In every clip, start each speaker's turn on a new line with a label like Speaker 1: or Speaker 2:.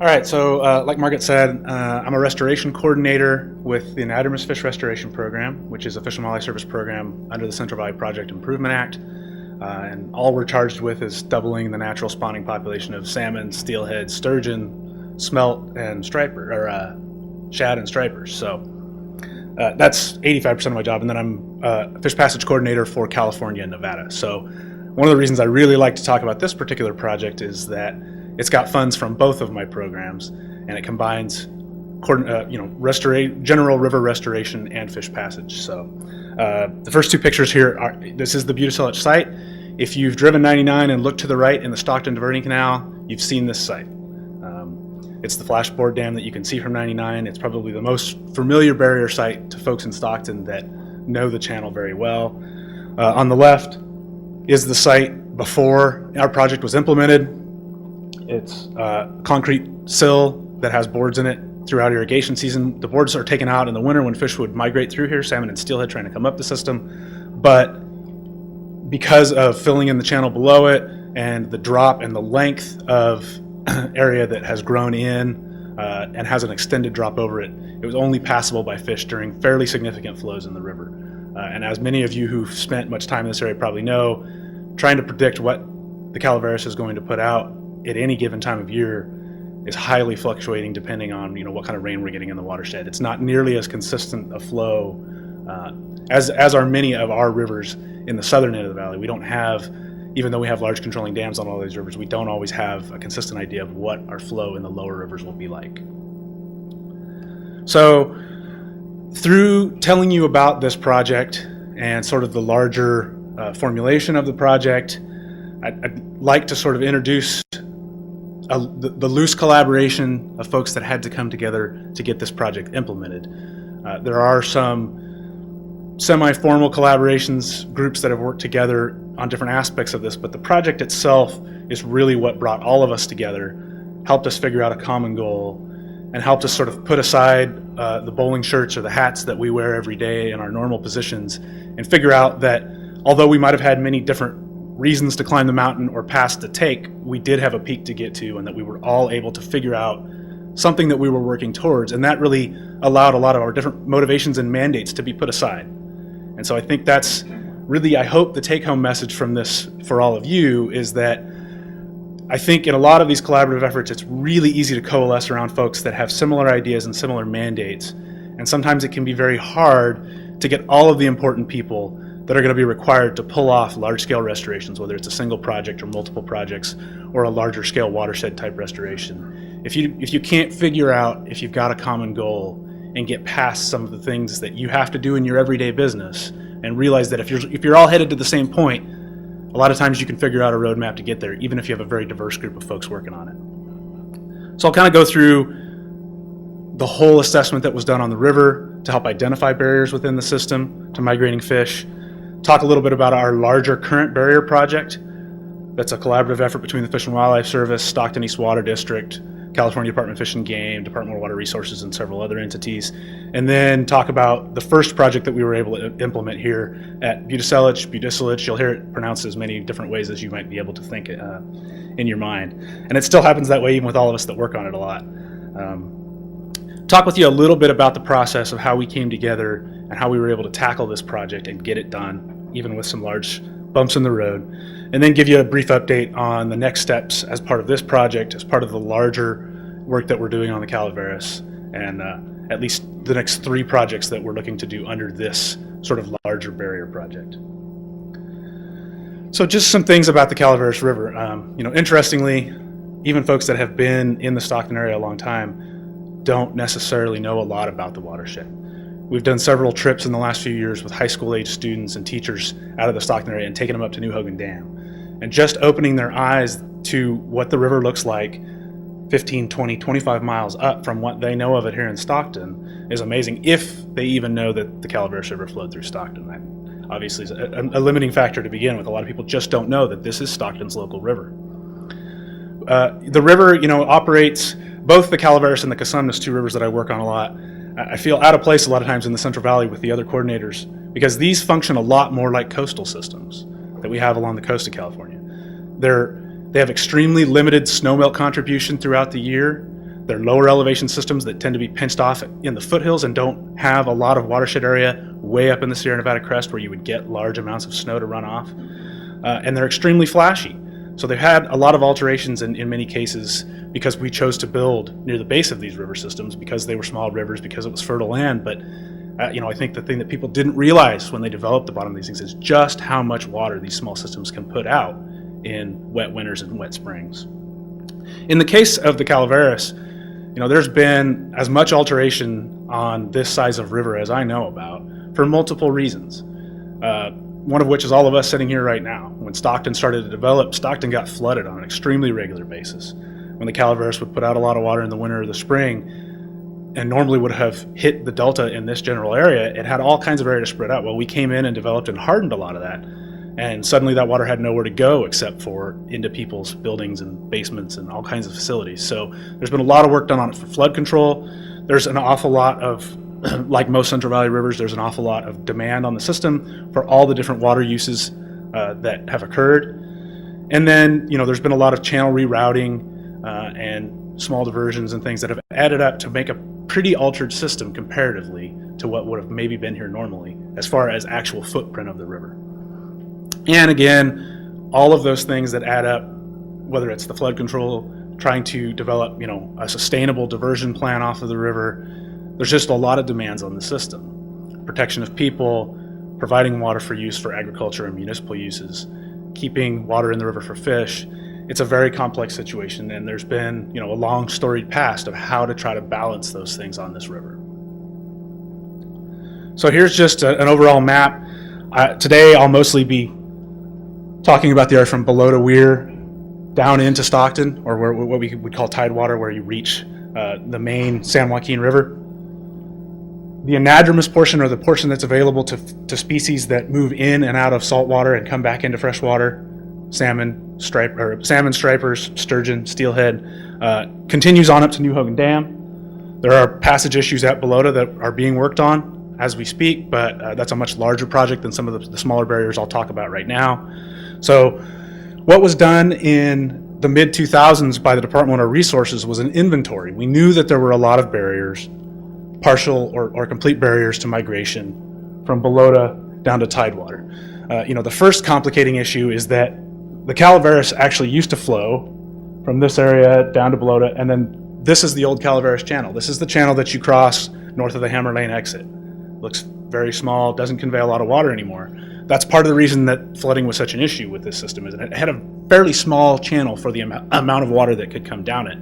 Speaker 1: All right, so like Margaret said, I'm a restoration coordinator with the Anadromous Fish Restoration Program, which is a Fish and Wildlife Service program under the Central Valley Project Improvement Act. And all we're charged with is doubling the natural spawning population of salmon, steelhead, sturgeon, smelt, and striper, or shad and stripers. So that's 85% of my job. And then I'm a fish passage coordinator for California and Nevada. So one of the reasons I really like to talk about this particular project is that it's got funds from both of my programs, and it combines general river restoration and fish passage. So the first two pictures here this is the Buttacillich site. If you've driven 99 and looked to the right in the Stockton Diverting Canal, you've seen this site. It's the flashboard dam that you can see from 99. It's probably the most familiar barrier site to folks in Stockton that know the channel very well. On the left is the site before our project was implemented. It's a concrete sill that has boards in it throughout irrigation season. The boards are taken out in the winter when fish would migrate through here, salmon and steelhead trying to come up the system. But because of filling in the channel below it and the drop and the length of area that has grown in and has an extended drop over it, it was only passable by fish during fairly significant flows in the river. And as many of you who've spent much time in this area probably know, trying to predict what the Calaveras is going to put out at any given time of year is highly fluctuating depending on what kind of rain we're getting in the watershed. It's not nearly as consistent a flow as are many of our rivers in the southern end of the valley. We don't have, even though we have large controlling dams on all these rivers, we don't always have a consistent idea of what our flow in the lower rivers will be like. So through telling you about this project and sort of the larger formulation of the project, I'd like to sort of introduce the loose collaboration of folks that had to come together to get this project implemented. There are some semi-formal collaborations, groups that have worked together on different aspects of this, but the project itself is really what brought all of us together, helped us figure out a common goal, and helped us sort of put aside the bowling shirts or the hats that we wear every day in our normal positions and figure out that although we might have had many different reasons to climb the mountain or paths to take, we did have a peak to get to, and that we were all able to figure out something that we were working towards, and that really allowed a lot of our different motivations and mandates to be put aside. And so I think that's really, I hope the take-home message from this for all of you is that I think in a lot of these collaborative efforts, it's really easy to coalesce around folks that have similar ideas and similar mandates, and sometimes it can be very hard to get all of the important people that are going to be required to pull off large-scale restorations, whether it's a single project or multiple projects or a larger scale watershed type restoration. If you can't figure out if you've got a common goal and get past some of the things that you have to do in your everyday business and realize that if you're all headed to the same point, a lot of times you can figure out a roadmap to get there, even if you have a very diverse group of folks working on it. So I'll kind of go through the whole assessment that was done on the river to help identify barriers within the system to migrating fish, talk a little bit about our larger current barrier project. That's a collaborative effort between the Fish and Wildlife Service, Stockton East Water District, California Department of Fish and Game, Department of Water Resources, and several other entities. And then talk about the first project that we were able to implement here at Buttacillich. You'll hear it pronounced as many different ways as you might be able to think in your mind. And it still happens that way even with all of us that work on it a lot. Talk with you a little bit about the process of how we came together and how we were able to tackle this project and get it done, even with some large bumps in the road, and then give you a brief update on the next steps as part of this project, as part of the larger work that we're doing on the Calaveras, and at least the next 3 projects that we're looking to do under this sort of larger barrier project. So just some things about the Calaveras River. Interestingly, even folks that have been in the Stockton area a long time don't necessarily know a lot about the watershed. We've done several trips in the last few years with high school age students and teachers out of the Stockton area and taken them up to New Hogan Dam. And just opening their eyes to what the river looks like 15, 20, 25 miles up from what they know of it here in Stockton is amazing, if they even know that the Calaveras River flowed through Stockton. That obviously is a limiting factor to begin with. A lot of people just don't know that this is Stockton's local river. The river, operates both the Calaveras and the Cosumnes, 2 rivers that I work on a lot. I feel out of place a lot of times in the Central Valley with the other coordinators because these function a lot more like coastal systems that we have along the coast of California. They're They have extremely limited snowmelt contribution throughout the year. They're lower elevation systems that tend to be pinched off in the foothills and don't have a lot of watershed area way up in the Sierra Nevada crest where you would get large amounts of snow to run off. And they're extremely flashy. So they've had a lot of alterations in many cases because we chose to build near the base of these river systems, because they were small rivers, because it was fertile land. But I think the thing that people didn't realize when they developed the bottom of these things is just how much water these small systems can put out in wet winters and wet springs. In the case of the Calaveras, there's been as much alteration on this size of river as I know about for multiple reasons. One of which is all of us sitting here right now. When Stockton started to develop, Stockton got flooded on an extremely regular basis. When the Calaveras would put out a lot of water in the winter or the spring, and normally would have hit the delta in this general area, it had all kinds of area to spread out. Well, we came in and developed and hardened a lot of that, and suddenly that water had nowhere to go except for into people's buildings and basements and all kinds of facilities. So there's been a lot of work done on it for flood control. There's an awful lot of, like most Central Valley rivers, there's an awful lot of demand on the system for all the different water uses that have occurred. And then, there's been a lot of channel rerouting and small diversions and things that have added up to make a pretty altered system comparatively to what would have maybe been here normally as far as actual footprint of the river. And again, all of those things that add up, whether it's the flood control, trying to develop, a sustainable diversion plan off of the river, there's just a lot of demands on the system. Protection of people, providing water for use for agriculture and municipal uses, keeping water in the river for fish. It's a very complex situation, and there's been, a long storied past of how to try to balance those things on this river. So here's just an overall map. Today I'll mostly be talking about the area from below to Weir down into Stockton, or what we would call tidewater, where you reach the main San Joaquin River. The anadromous portion, or the portion that's available to species that move in and out of saltwater and come back into freshwater, salmon, stripers, sturgeon, steelhead, continues on up to New Hogan Dam. There are passage issues at Balota that are being worked on as we speak, but that's a much larger project than some of the smaller barriers I'll talk about right now. So what was done in the mid-2000s by the Department of Resources was an inventory. We knew that there were a lot of barriers, partial or complete barriers to migration from Balota down to tidewater. The first complicating issue is that the Calaveras actually used to flow from this area down to Balota, and then this is the old Calaveras channel. This is the channel that you cross north of the Hammer Lane exit. Looks very small, doesn't convey a lot of water anymore. That's part of the reason that flooding was such an issue with this system, is that it had a fairly small channel for the amount of water that could come down it.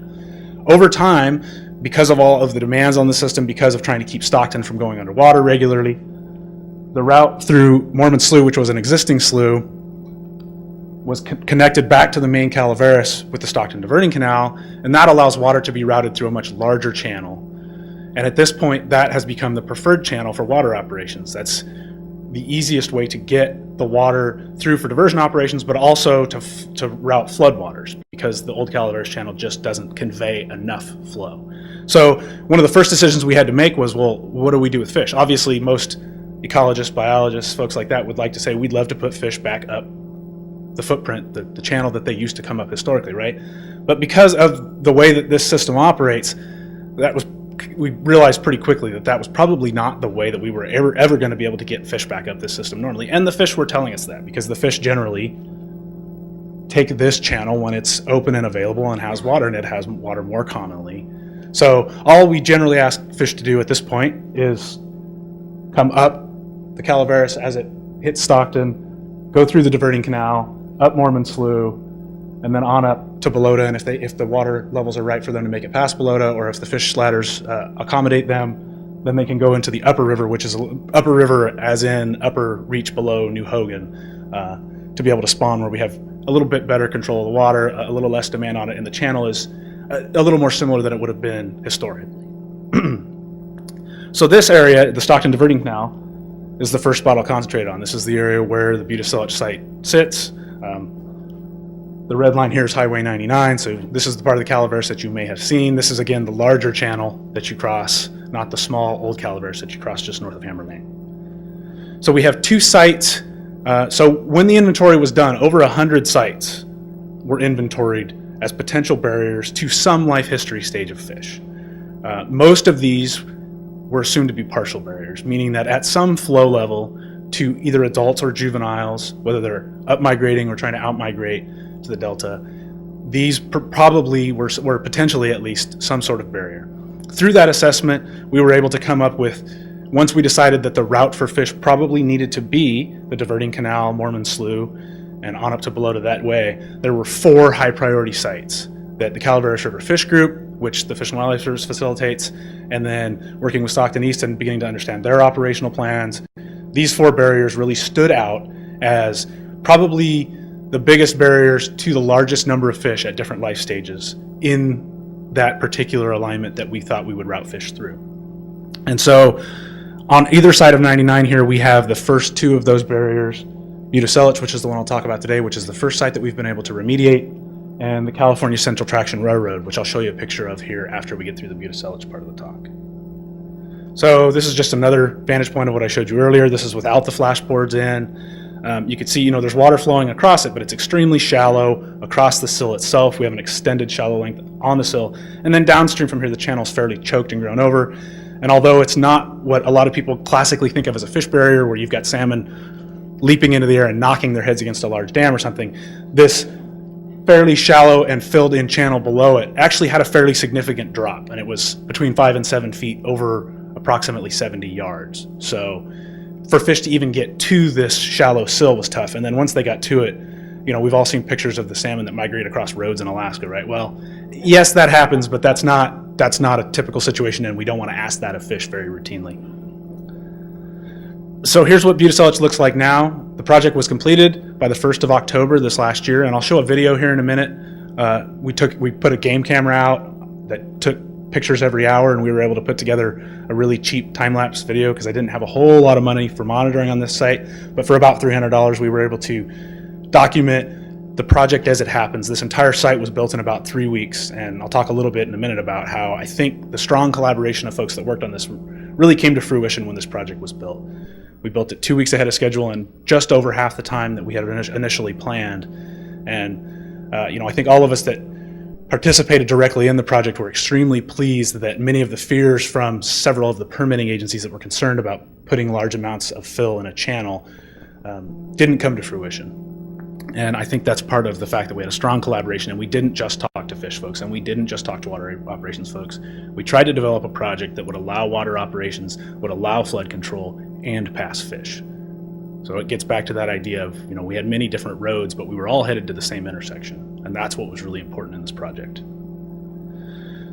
Speaker 1: Over time, because of all of the demands on the system, because of trying to keep Stockton from going underwater regularly, the route through Mormon Slough, which was an existing slough, was connected back to the main Calaveras with the Stockton Diverting Canal, and that allows water to be routed through a much larger channel. And at this point, that has become the preferred channel for water operations. That's the easiest way to get the water through for diversion operations, but also to route floodwaters, because the old Calaveras channel just doesn't convey enough flow. So one of the first decisions we had to make was, well, what do we do with fish? Obviously, most ecologists, biologists, folks like that would like to say, we'd love to put fish back up the footprint, the channel that they used to come up historically, right? But because of the way that this system operates, we realized pretty quickly that was probably not the way that we were ever going to be able to get fish back up this system normally. And the fish were telling us that, because the fish generally take this channel when it's open and available and has water, and it has water more commonly. So all we generally ask fish to do at this point is come up the Calaveras as it hits Stockton, go through the Diverting Canal, up Mormon Slough, and then on up to Balota. And if the water levels are right for them to make it past Balota, or if the fish slatters accommodate them, then they can go into the upper river, which is upper river as in upper reach below New Hogan, to be able to spawn, where we have a little bit better control of the water, a little less demand on it, and the channel is a little more similar than it would have been historically. So this area, the Stockton Diverting Canal, is the first spot I'll concentrate on. This is the area where the Butte-Selach site sits. The red line here is Highway 99, so this is the part of the Calaveras that you may have seen. This is, again, the larger channel that you cross, not the small old Calaveras that you cross just north of Hammer Lane. So we have two sites. So when the inventory was done, over 100 sites were inventoried as potential barriers to some life history stage of fish. Most of these were assumed to be partial barriers, meaning that at some flow level to either adults or juveniles, whether they're up migrating or trying to out migrate to the delta, these probably were potentially at least some sort of barrier. Through that assessment, we were able to come up with, once we decided that the route for fish probably needed to be the diverting canal, Mormon Slough, and on up to Balota that way, there were 4 high priority sites that the Calaveras River Fish Group, which the Fish and Wildlife Service facilitates, and then working with Stockton East and beginning to understand their operational plans. These 4 barriers really stood out as probably the biggest barriers to the largest number of fish at different life stages in that particular alignment that we thought we would route fish through. And so on either side of 99 here, we have the first 2 of those barriers, Buda-Selich, which is the one I'll talk about today, which is the first site that we've been able to remediate, and the California Central Traction Railroad, which I'll show you a picture of here after we get through the Buda-Selich part of the talk. So this is just another vantage point of what I showed you earlier. This is without the flashboards in. You can see, there's water flowing across it, but it's extremely shallow across the sill itself. We have an extended shallow length on the sill. And then downstream from here, the channel's fairly choked and grown over. And although it's not what a lot of people classically think of as a fish barrier, where you've got salmon leaping into the air and knocking their heads against a large dam or something, this fairly shallow and filled in channel below it actually had a fairly significant drop, and it was between 5 and 7 feet over approximately 70 yards. So for fish to even get to this shallow sill was tough. And then once they got to it, we've all seen pictures of the salmon that migrate across roads in Alaska, right? Well, yes, that happens, but that's not a typical situation, and we don't want to ask that of fish very routinely. So here's what Buda-Selich looks like now. The project was completed by the 1st of October this last year, and I'll show a video here in a minute. We put a game camera out that took pictures every hour, and we were able to put together a really cheap time-lapse video because I didn't have a whole lot of money for monitoring on this site, but for about $300 we were able to document the project as it happens. This entire site was built in about 3 weeks, and I'll talk a little bit in a minute about how I think the strong collaboration of folks that worked on this really came to fruition when this project was built. We built it 2 weeks ahead of schedule and just over half the time that we had initially planned. And I think all of us that participated directly in the project were extremely pleased that many of the fears from several of the permitting agencies that were concerned about putting large amounts of fill in a channel didn't come to fruition. And I think that's part of the fact that we had a strong collaboration, and we didn't just talk to fish folks, and we didn't just talk to water operations folks. We tried to develop a project that would allow water operations, would allow flood control, and pass fish. So it gets back to that idea of, we had many different roads, but we were all headed to the same intersection. And that's what was really important in this project.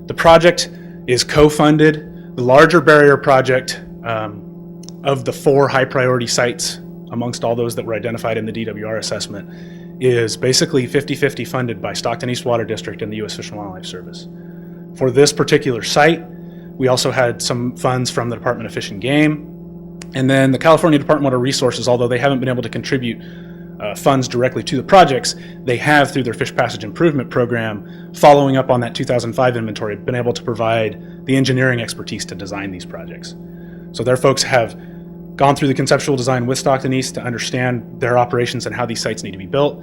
Speaker 1: The project is co-funded. The larger barrier project of the 4 high priority sites amongst all those that were identified in the DWR assessment is basically 50-50 funded by Stockton East Water District and the U.S. Fish and Wildlife Service. For this particular site, we also had some funds from the Department of Fish and Game, and then the California Department of Water Resources. Although they haven't been able to contribute funds directly to the projects, they have, through their Fish Passage Improvement Program, following up on that 2005 inventory, been able to provide the engineering expertise to design these projects. So their folks have gone through the conceptual design with Stockton East to understand their operations and how these sites need to be built.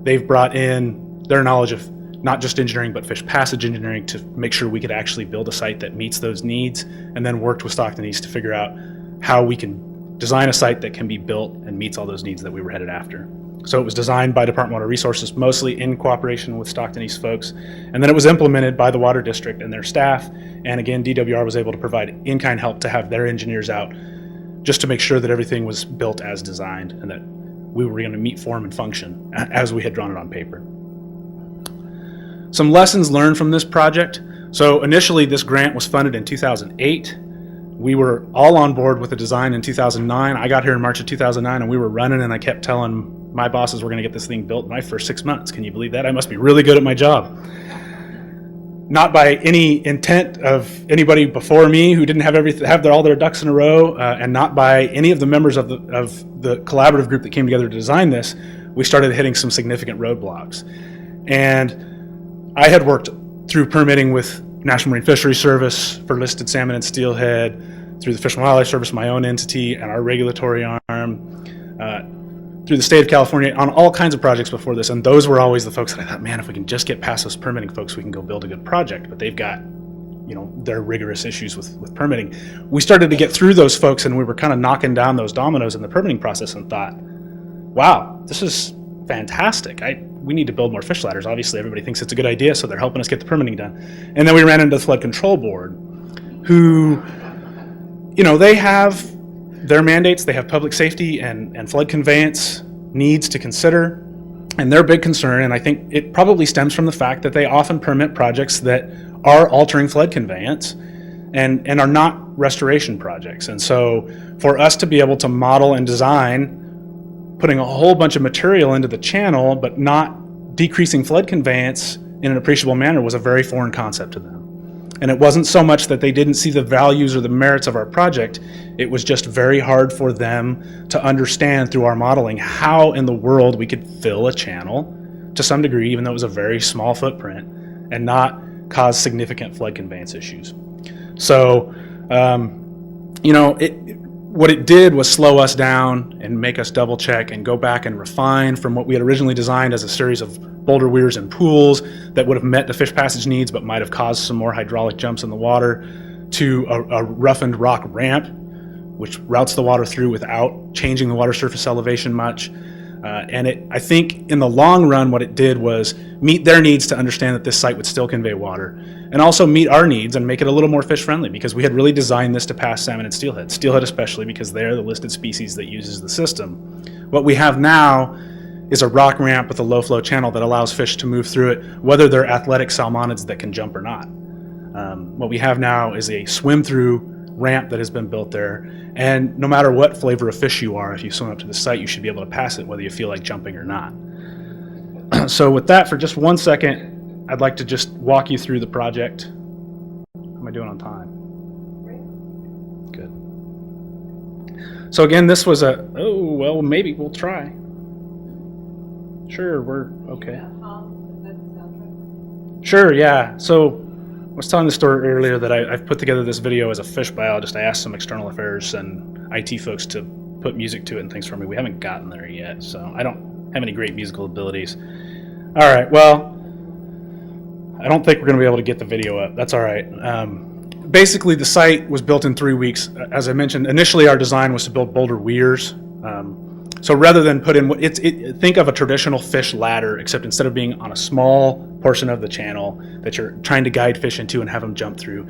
Speaker 1: They've brought in their knowledge of not just engineering, but fish passage engineering to make sure we could actually build a site that meets those needs, and then worked with Stockton East to figure out how we can design a site that can be built and meets all those needs that we were headed after. So it was designed by Department of Water Resources, mostly in cooperation with Stockton East folks, and then it was implemented by the Water District and their staff, and again, DWR was able to provide in-kind help to have their engineers out just to make sure that everything was built as designed and that we were going to meet form and function as we had drawn it on paper. Some lessons learned from this project. So initially this grant was funded in 2008. We were all on board with the design in 2009. I got here in March of 2009 and we were running, and I kept telling my bosses we're going to get this thing built in my first 6 months. Can you believe that? I must be really good at my job. Not by any intent of anybody before me who didn't have all their ducks in a row, and not by any of the members of the collaborative group that came together to design this. We started hitting some significant roadblocks. And I had worked through permitting with National Marine Fisheries Service for listed salmon and steelhead, through the Fish and Wildlife Service, my own entity, and our regulatory arm, through the state of California on all kinds of projects before this, and those were always the folks that I thought, man, if we can just get past those permitting folks, we can go build a good project. But they've got, their rigorous issues with permitting. We started to get through those folks, and we were kind of knocking down those dominoes in the permitting process, and thought, wow, this is fantastic. We need to build more fish ladders. Obviously, everybody thinks it's a good idea, so they're helping us get the permitting done. And then we ran into the Flood Control Board, who, they have their mandates. They have public safety and flood conveyance needs to consider, and their big concern, and I think it probably stems from the fact that they often permit projects that are altering flood conveyance and are not restoration projects. And so for us to be able to model and design putting a whole bunch of material into the channel but not decreasing flood conveyance in an appreciable manner was a very foreign concept to them. And it wasn't so much that they didn't see the values or the merits of our project, it was just very hard for them to understand through our modeling how in the world we could fill a channel to some degree, even though it was a very small footprint, and not cause significant flood conveyance issues. So, what it did was slow us down and make us double check and go back and refine from what we had originally designed as a series of boulder weirs and pools that would have met the fish passage needs but might have caused some more hydraulic jumps in the water, to a roughened rock ramp which routes the water through without changing the water surface elevation much. I think in the long run what it did was meet their needs to understand that this site would still convey water, and also meet our needs and make it a little more fish friendly, because we had really designed this to pass salmon and steelhead especially because they're the listed species that uses the system. What we have now is a rock ramp with a low flow channel that allows fish to move through it, whether they're athletic salmonids that can jump or not. What we have now is a swim through ramp that has been built there, and no matter what flavor of fish you are, if you swim up to the site, you should be able to pass it whether you feel like jumping or not. So with that, for just 1 second, I'd like to just walk you through the project. How am I doing on time? Good. So again, this was maybe we'll try. Sure, we're okay. Sure, yeah. So I was telling the story earlier that I've put together this video as a fish biologist. I asked some external affairs and IT folks to put music to it and things for me. We haven't gotten there yet, so I don't have any great musical abilities. All right, well, I don't think we're going to be able to get the video up. That's all right. Basically, the site was built in 3 weeks. As I mentioned, initially our design was to build boulder weirs. So rather than put in, think of a traditional fish ladder, except instead of being on a small portion of the channel that you're trying to guide fish into and have them jump through,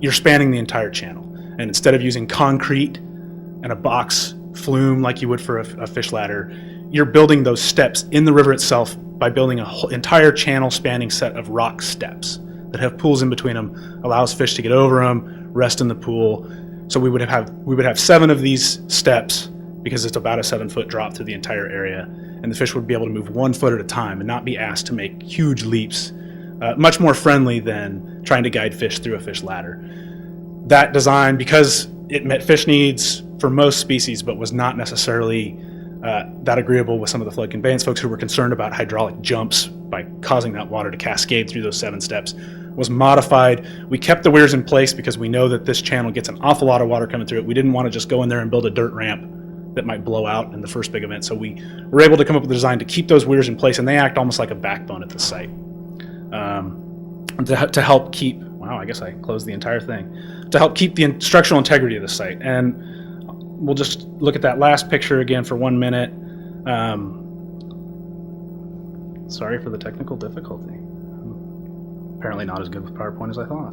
Speaker 1: you're spanning the entire channel. And instead of using concrete and a box flume like you would for a fish ladder, you're building those steps in the river itself by building an entire channel spanning set of rock steps that have pools in between them, allows fish to get over them, rest in the pool. So we would have 7 of these steps, because it's about a 7-foot drop through the entire area, and the fish would be able to move 1 foot at a time and not be asked to make huge leaps, much more friendly than trying to guide fish through a fish ladder. That design, because it met fish needs for most species, but was not necessarily that agreeable with some of the flood conveyance folks who were concerned about hydraulic jumps by causing that water to cascade through those 7 steps, was modified. We kept the weirs in place because we know that this channel gets an awful lot of water coming through it. We didn't want to just go in there and build a dirt ramp that might blow out in the first big event. So we were able to come up with a design to keep those weirs in place, and they act almost like a backbone at the site to help keep, wow, I guess I closed the entire thing, to help keep the structural integrity of the site. And we'll just look at that last picture again for 1 minute. Sorry for the technical difficulty. Apparently not as good with PowerPoint as I thought.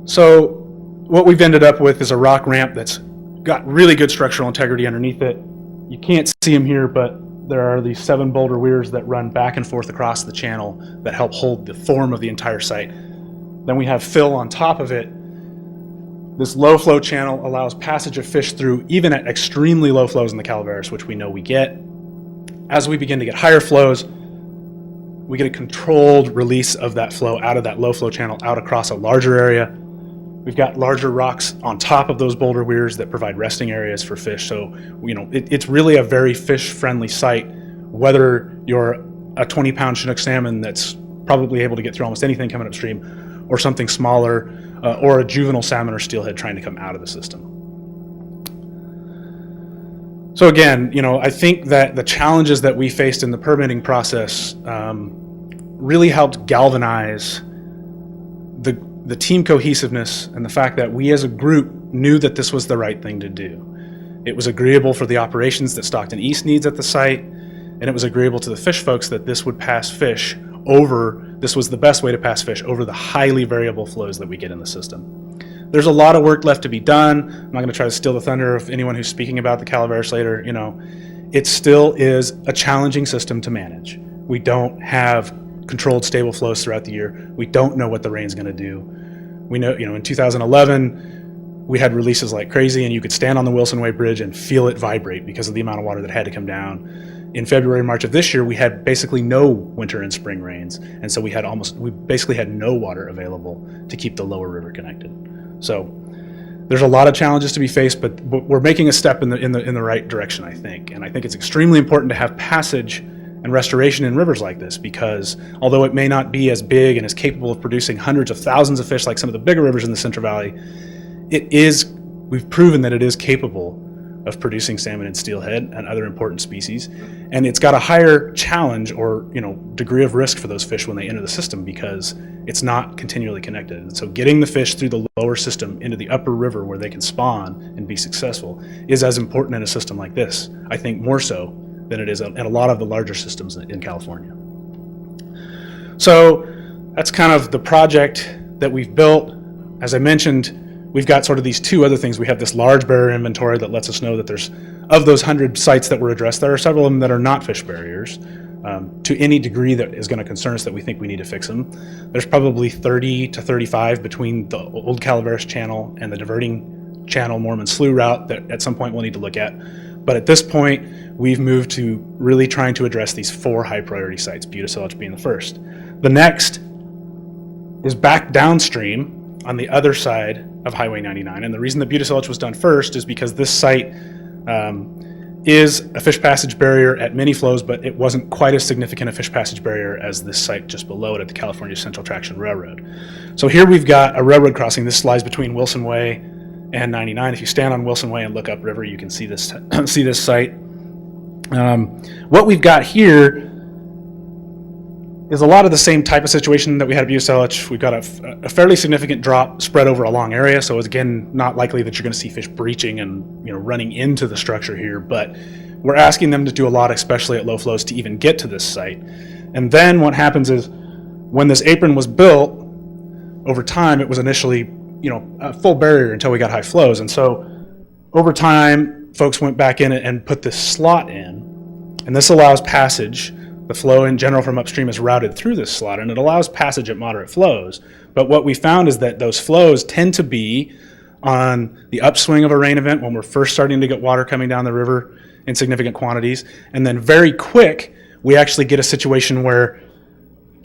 Speaker 1: So what we've ended up with is a rock ramp that's got really good structural integrity underneath it. You can't see them here, but there are these 7 boulder weirs that run back and forth across the channel that help hold the form of the entire site. Then we have fill on top of it. This low flow channel allows passage of fish through even at extremely low flows in the Calaveras, which we know we get. As we begin to get higher flows, we get a controlled release of that flow out of that low flow channel out across a larger area. We've got larger rocks on top of those boulder weirs that provide resting areas for fish. So, it's really a very fish-friendly site, whether you're a 20-pound Chinook salmon that's probably able to get through almost anything coming upstream, or something smaller, or a juvenile salmon or steelhead trying to come out of the system. So again, I think that the challenges that we faced in the permitting process really helped galvanize the team cohesiveness and the fact that we as a group knew that this was the right thing to do. It was agreeable for the operations that Stockton East needs at the site, and it was agreeable to the fish folks that this would pass fish over, this was the best way to pass fish over the highly variable flows that we get in the system. There's a lot of work left to be done. I'm not going to try to steal the thunder of anyone who's speaking about the Calaveras later. It still is a challenging system to manage. We don't have controlled stable flows throughout the year. We don't know what the rain's going to do. We know, in 2011, we had releases like crazy, and you could stand on the Wilson Way Bridge and feel it vibrate because of the amount of water that had to come down. In February, March of this year, we had basically no winter and spring rains, and so we basically had no water available to keep the lower river connected. So there's a lot of challenges to be faced, but we're making a step in the right direction, I think. And I think it's extremely important to have passage and restoration in rivers like this, because although it may not be as big and as capable of producing hundreds of thousands of fish like some of the bigger rivers in the Central Valley, we've proven that it is capable of producing salmon and steelhead and other important species. And it's got a higher challenge or degree of risk for those fish when they enter the system because it's not continually connected. And so getting the fish through the lower system into the upper river where they can spawn and be successful is as important in a system like this, I think more so than it is in a lot of the larger systems in California. So that's kind of the project that we've built. As I mentioned, we've got sort of these two other things. We have this large barrier inventory that lets us know that there's, of those 100 sites that were addressed, there are several of them that are not fish barriers to any degree that is going to concern us that we think we need to fix them. There's probably 30 to 35 between the old Calaveras channel and the diverting channel Mormon Slough route that at some point we'll need to look at. But at this point, we've moved to really trying to address these 4 high priority sites, Buda-Selach being the first. The next is back downstream on the other side of Highway 99. And the reason that Buda-Selach was done first is because this site is a fish passage barrier at many flows, but it wasn't quite as significant a fish passage barrier as this site just below it at the California Central Traction Railroad. So here we've got a railroad crossing. This lies between Wilson Way and 99. If you stand on Wilson Way and look upriver, you can see this site. What we've got here is a lot of the same type of situation that we had at Buda-Selach. We've got a fairly significant drop spread over a long area, so it's again not likely that you're going to see fish breaching and running into the structure here, but we're asking them to do a lot, especially at low flows, to even get to this site. And then what happens is when this apron was built, over time it was initially a full barrier until we got high flows, and so over time folks went back in and put this slot in, and this allows passage. The flow in general from upstream is routed through this slot, and it allows passage at moderate flows. But what we found is that those flows tend to be on the upswing of a rain event when we're first starting to get water coming down the river in significant quantities. And then very quick, we actually get a situation where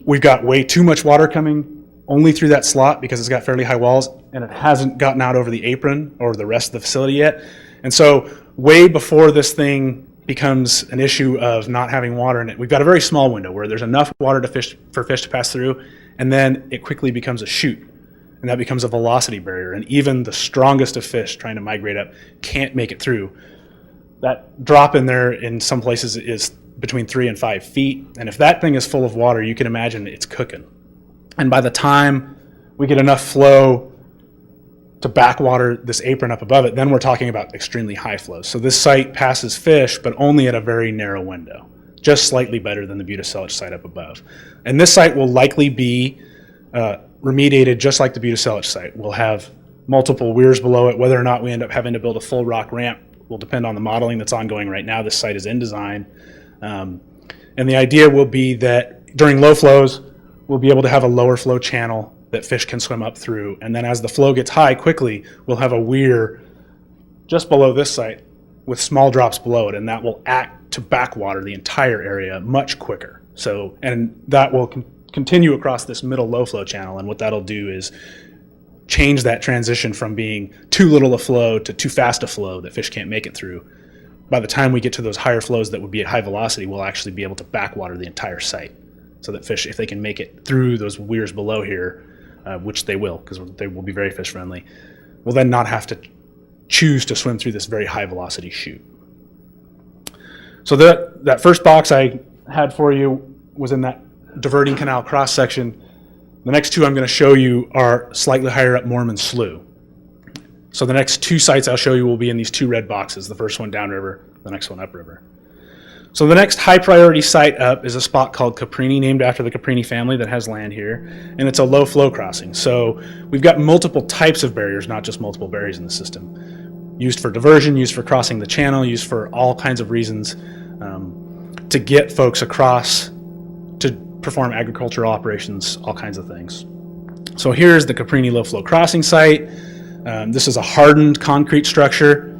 Speaker 1: we've got way too much water coming only through that slot because it's got fairly high walls and it hasn't gotten out over the apron or the rest of the facility yet. And so way before this thing becomes an issue of not having water in it, we've got a very small window where there's enough water for fish to pass through, and then it quickly becomes a chute, and that becomes a velocity barrier, and even the strongest of fish trying to migrate up can't make it through. That drop in there in some places is between 3 and 5 feet, and if that thing is full of water, you can imagine it's cooking. And by the time we get enough flow to backwater this apron up above it, then we're talking about extremely high flows. So this site passes fish, but only at a very narrow window, just slightly better than the Buda-Selach site up above. And this site will likely be remediated just like the Buda-Selach site. We'll have multiple weirs below it. Whether or not we end up having to build a full rock ramp will depend on the modeling that's ongoing right now. This site is in design. And the idea will be that during low flows, we'll be able to have a lower flow channel that fish can swim up through. And then as the flow gets high quickly, we'll have a weir just below this site with small drops below it, and that will act to backwater the entire area much quicker. So, and that will continue across this middle low flow channel, and what that'll do is change that transition from being too little a flow to too fast a flow that fish can't make it through. By the time we get to those higher flows that would be at high velocity, we'll actually be able to backwater the entire site, so that fish, if they can make it through those weirs below here, which they will, because they will be very fish friendly, will then not have to choose to swim through this very high velocity chute. So that first box I had for you was in that diverting canal cross section. The next two I'm going to show you are slightly higher up Mormon Slough. So the next two sites I'll show you will be in these two red boxes, the first one downriver, the next one upriver. So the next high priority site up is a spot called Caprini, named after the Caprini family that has land here, and it's a low flow crossing. So we've got multiple types of barriers, not just multiple barriers in the system. Used for diversion, used for crossing the channel, used for all kinds of reasons to get folks across to perform agricultural operations, all kinds of things. So here's the Caprini low flow crossing site. This is a hardened concrete structure,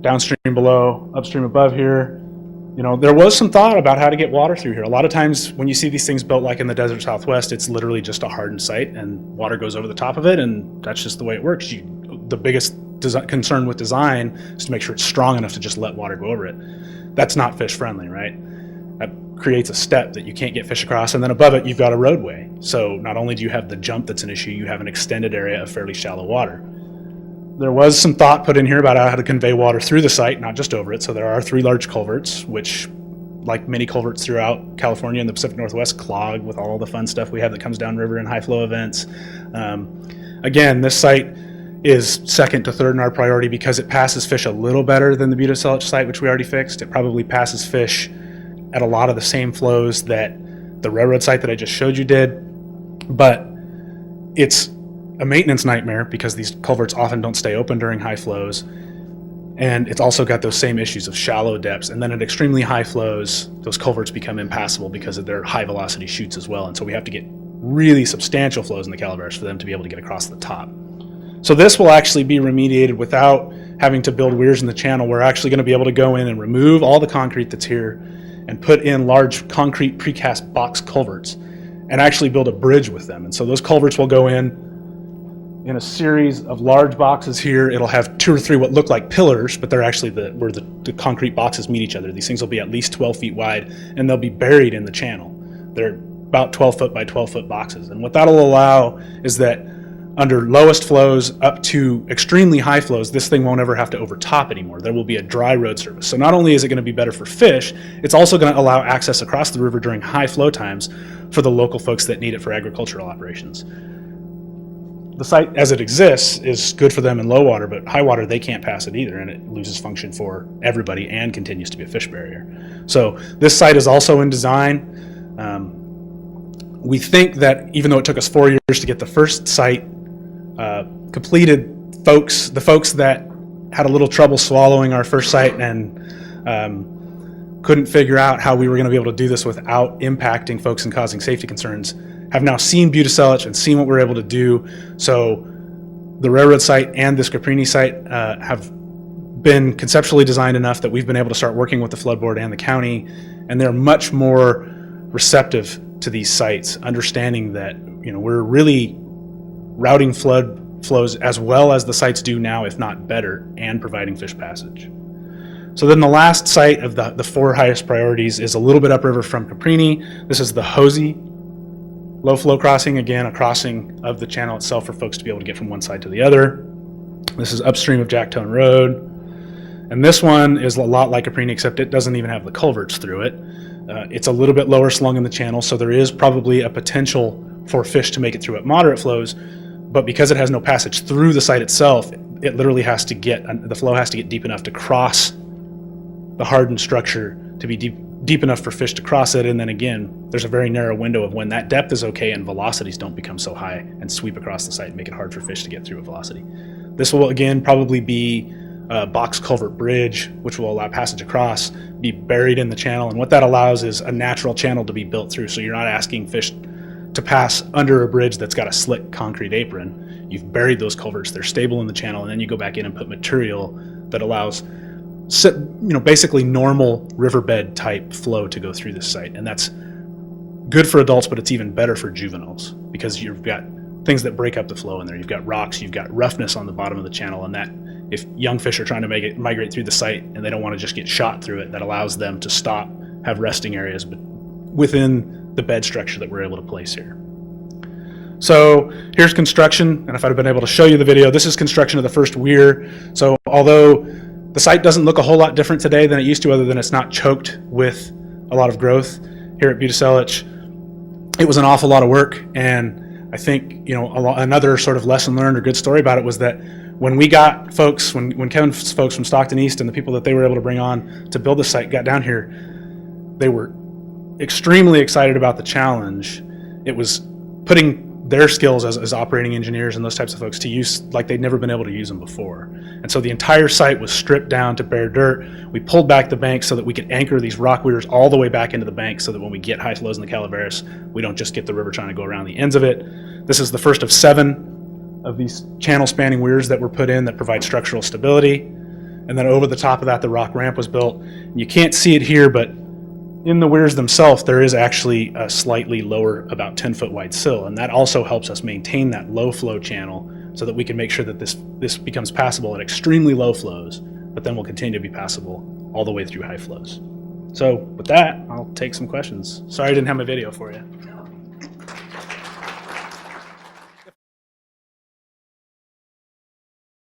Speaker 1: downstream below, upstream above here. You know, there was some thought about how to get water through here. A lot of times when you see these things built like in the desert Southwest, it's literally just a hardened site and water goes over the top of it, and that's just the way it works. The biggest concern with design is to make sure it's strong enough to just let water go over it. That's not fish friendly, right? That creates a step that you can't get fish across, and then above it you've got a roadway. So not only do you have the jump that's an issue, you have an extended area of fairly shallow water. There was some thought put in here about how to convey water through the site, not just over it. So there are 3 large culverts, which, like many culverts throughout California and the Pacific Northwest, clog with all the fun stuff we have that comes downriver in high flow events. Again, this site is second to third in our priority because it passes fish a little better than the Butte-Selich site, which we already fixed. It probably passes fish at a lot of the same flows that the railroad site that I just showed you did, but it's a maintenance nightmare because these culverts often don't stay open during high flows, and it's also got those same issues of shallow depths, and then at extremely high flows those culverts become impassable because of their high velocity chutes as well, and so we have to get really substantial flows in the Calaveras for them to be able to get across the top. So this will actually be remediated without having to build weirs in the channel. We're actually going to be able to go in and remove all the concrete that's here and put in large concrete precast box culverts and actually build a bridge with them. And so those culverts will go in a series of large boxes here. It'll have 2 or 3 what look like pillars, but they're actually where the concrete boxes meet each other. These things will be at least 12 feet wide, and they'll be buried in the channel. They're about 12 foot by 12 foot boxes. And what that'll allow is that under lowest flows up to extremely high flows, this thing won't ever have to overtop anymore. There will be a dry road service. So not only is it going to be better for fish, it's also going to allow access across the river during high flow times for the local folks that need it for agricultural operations. The site as it exists is good for them in low water, but high water they can't pass it either, and it loses function for everybody and continues to be a fish barrier. So this site is also in design. We think that even though it took us 4 years to get the first site completed, the folks that had a little trouble swallowing our first site and couldn't figure out how we were going to be able to do this without impacting folks and causing safety concerns have now seen Butte-Selich and seen what we're able to do. So the railroad site and this Caprini site have been conceptually designed enough that we've been able to start working with the flood board and the county, and they're much more receptive to these sites, understanding that we're really routing flood flows as well as the sites do now, if not better, and providing fish passage. So then the last site of the 4 highest priorities is a little bit upriver from Caprini. This is the Hosey low flow crossing, again a crossing of the channel itself for folks to be able to get from one side to the other. This is upstream of Jacktone Road, and this one is a lot like Caprini, except it doesn't even have the culverts through it. It's a little bit lower slung in the channel, so there is probably a potential for fish to make it through at moderate flows, but because it has no passage through the site itself, it literally has to the flow has to get deep enough to cross the hardened structure to be deep enough for fish to cross it, and then again there's a very narrow window of when that depth is okay and velocities don't become so high and sweep across the site and make it hard for fish to get through at velocity. This will again probably be a box culvert bridge, which will allow passage across, be buried in the channel, and what that allows is a natural channel to be built through, so you're not asking fish to pass under a bridge that's got a slick concrete apron. You've buried those culverts, they're stable in the channel, and then you go back in and put material that allows basically normal riverbed type flow to go through this site. And that's good for adults, but it's even better for juveniles because you've got things that break up the flow in there. You've got rocks, you've got roughness on the bottom of the channel, and that if young fish are trying to migrate through the site and they don't want to just get shot through it, that allows them to stop, have resting areas but within the bed structure that we're able to place here. So here's construction, and if I'd have been able to show you the video, this is construction of the first weir. So although The site doesn't look a whole lot different today than it used to, other than it's not choked with a lot of growth. Here at Buteselich, it was an awful lot of work, and I think, you know, another sort of lesson learned or good story about it was that when we got folks, when Kevin's folks from Stockton East and the people that they were able to bring on to build the site got down here, they were extremely excited about the challenge. It was putting their skills as operating engineers and those types of folks to use like they'd never been able to use them before. And so the entire site was stripped down to bare dirt. We pulled back the bank so that we could anchor these rock weirs all the way back into the bank so that when we get high flows in the Calaveras, we don't just get the river trying to go around the ends of it. This is the first of 7 of these channel spanning weirs that were put in that provide structural stability. And then over the top of that, the rock ramp was built. And you can't see it here, but in the weirs themselves, there is actually a slightly lower, about 10-foot wide sill, and that also helps us maintain that low flow channel so that we can make sure that this becomes passable at extremely low flows, but then will continue to be passable all the way through high flows. So with that, I'll take some questions. Sorry I didn't have my video for you.